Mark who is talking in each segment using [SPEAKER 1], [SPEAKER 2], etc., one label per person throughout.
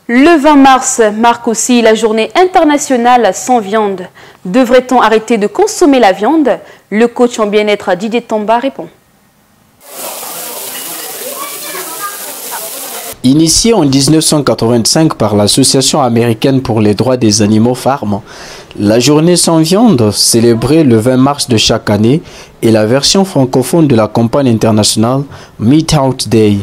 [SPEAKER 1] Le 20 mars marque aussi la journée internationale sans viande. Devrait-on arrêter de consommer la viande? Le coach en bien-être Didier Tomba répond.
[SPEAKER 2] Initiée en 1985 par l'Association américaine pour les droits des animaux Farm, la journée sans viande, célébrée le 20 mars de chaque année, est la version francophone de la campagne internationale Meat Out Day.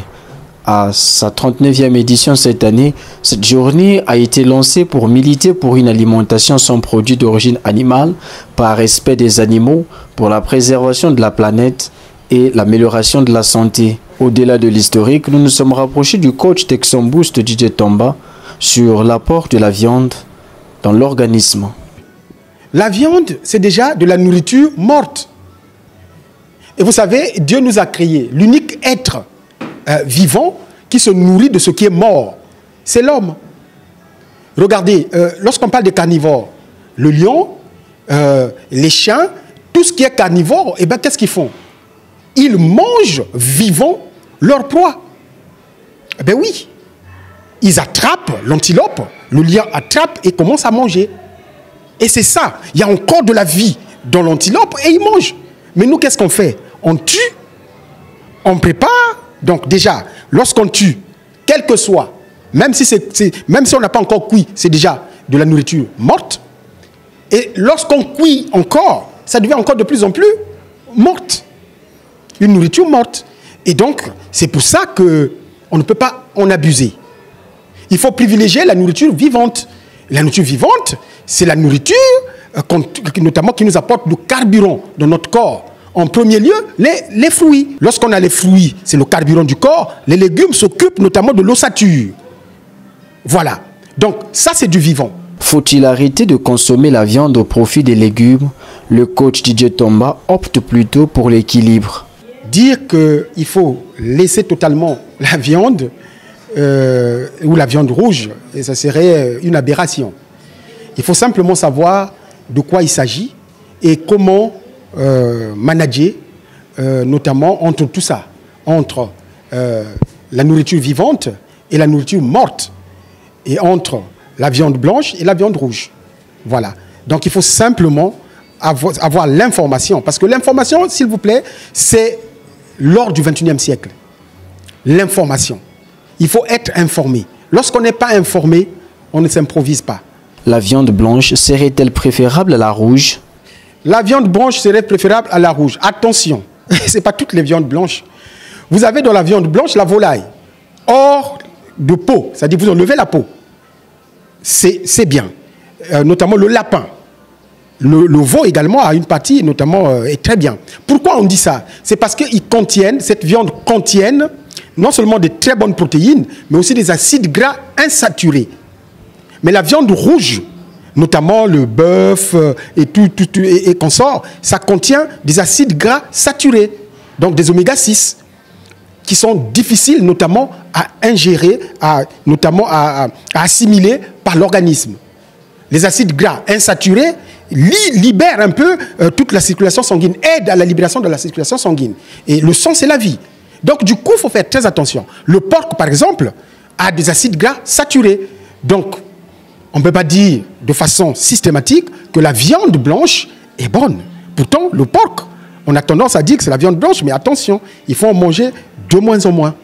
[SPEAKER 2] À sa 39e édition cette année, cette journée a été lancée pour militer pour une alimentation sans produits d'origine animale, par respect des animaux, pour la préservation de la planète et l'amélioration de la santé. Au-delà de l'historique, nous nous sommes rapprochés du coach Texan Boost Didier Tomba sur l'apport de la viande dans l'organisme.
[SPEAKER 3] La viande, c'est déjà de la nourriture morte. Et vous savez, Dieu nous a créé l'unique être vivant qui se nourrit de ce qui est mort. C'est l'homme. Regardez, lorsqu'on parle des carnivores, le lion, les chiens, tout ce qui est carnivore, eh bien, qu'est-ce qu'ils font? Ils mangent vivant leur proie. Eh bien oui. Ils attrapent l'antilope, le lion attrape et commence à manger. Et c'est ça. Il y a encore de la vie dans l'antilope et il mange. Mais nous, qu'est-ce qu'on fait? On tue, on prépare. Donc déjà, lorsqu'on tue, quel que soit, même si on n'a pas encore cuit, c'est déjà de la nourriture morte. Et lorsqu'on cuit encore, ça devient encore de plus en plus morte. Une nourriture morte. Et donc, c'est pour ça qu'on ne peut pas en abuser. Il faut privilégier la nourriture vivante. La nourriture vivante, c'est la nourriture, notamment qui nous apporte le carburant dans notre corps. En premier lieu, les fruits. Lorsqu'on a les fruits, c'est le carburant du corps. Les légumes s'occupent notamment de l'ossature. Voilà. Donc, ça, c'est du vivant.
[SPEAKER 2] Faut-il arrêter de consommer la viande au profit des légumes? Le coach Didier Tomba opte plutôt pour l'équilibre.
[SPEAKER 3] Dire qu'il faut laisser totalement la viande ou la viande rouge, et ça serait une aberration. Il faut simplement savoir de quoi il s'agit et comment manager, notamment entre tout ça, entre la nourriture vivante et la nourriture morte, et entre la viande blanche et la viande rouge. Voilà. Donc il faut simplement avoir l'information, parce que l'information, s'il vous plaît, c'est l'or du XXIe siècle. L'information. Il faut être informé. Lorsqu'on n'est pas informé, on ne s'improvise pas.
[SPEAKER 2] La viande blanche serait-elle préférable à la rouge?
[SPEAKER 3] La viande blanche serait préférable à la rouge. Attention, ce n'est pas toutes les viandes blanches. Vous avez dans la viande blanche la volaille, hors de peau, c'est-à-dire vous enlevez la peau. C'est bien. Notamment le lapin. Le veau également a une partie, notamment, est très bien. Pourquoi on dit ça? C'est parce que cette viande contient non seulement de très bonnes protéines, mais aussi des acides gras insaturés. Mais la viande rouge, notamment le bœuf et consorts, ça contient des acides gras saturés, donc des oméga 6, qui sont difficiles notamment à ingérer, notamment à assimiler par l'organisme. Les acides gras insaturés libèrent un peu toute la circulation sanguine, aident à la libération de la circulation sanguine. Et le sang, c'est la vie. Donc, du coup, il faut faire très attention. Le porc, par exemple, a des acides gras saturés. Donc, on ne peut pas dire de façon systématique que la viande blanche est bonne. Pourtant, le porc, on a tendance à dire que c'est la viande blanche, mais attention, il faut en manger de moins en moins.